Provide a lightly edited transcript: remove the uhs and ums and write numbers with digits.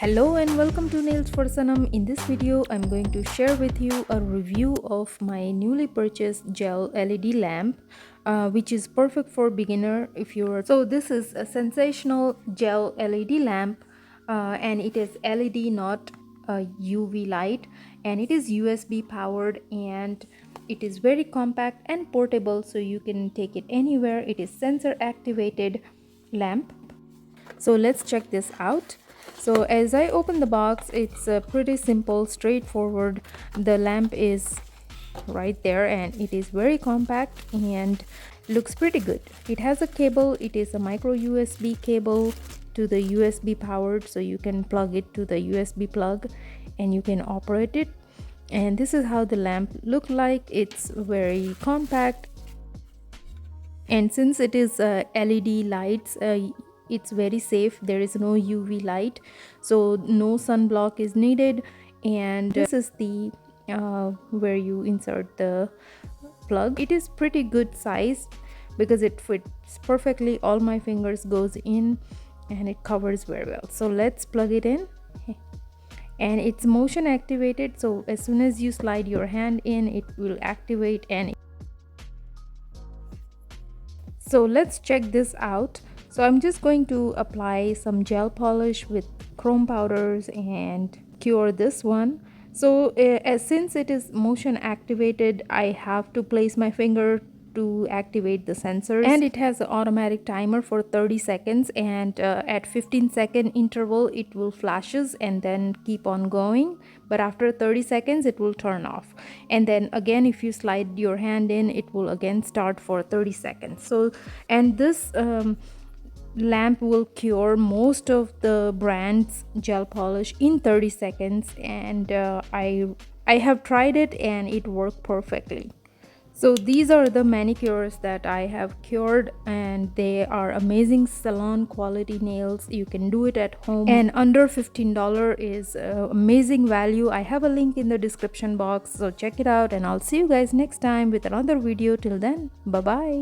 Hello and welcome to Nails for Sanam. In this video, I'm going to share with you a review of my newly purchased gel LED lamp, which is perfect for beginner if you're. So this is a sensational gel LED lamp, and it is LED, not UV light, and it is USB powered, and it is very compact and portable, so you can take it anywhere. It is sensor activated lamp. So let's check this out. So as I open the box, it's pretty simple, straightforward. The lamp is right there and it is very compact and looks pretty good. It has a cable. It is a micro USB cable to the USB powered, so you can plug it to the USB plug and you can operate it. And this is how the lamp look like. It's very compact, and since it is LED lights, it's very safe. There is no UV light, so no sunblock is needed. And this is the where you insert the plug. It is pretty good size because it fits perfectly. All my fingers goes in and it covers very well. So let's plug it in, and it's motion activated, so as soon as you slide your hand in, it will activate. And so let's check this out. So I'm just going to apply some gel polish with chrome powders and cure this one. So since it is motion activated, I have to place my finger to activate the sensors, and it has an automatic timer for 30 seconds, and at 15-second interval it will flashes and then keep on going, but after 30 seconds it will turn off. And then again, if you slide your hand in, it will again start for 30 seconds. So, and this lamp will cure most of the brand's gel polish in 30 seconds, and I have tried it and it worked perfectly. So these are the manicures that I have cured, and they are amazing salon quality nails. You can do it at home, and under $15 is amazing value. I have a link in the description box, so check it out, and I'll see you guys next time with another video. Till then, bye bye.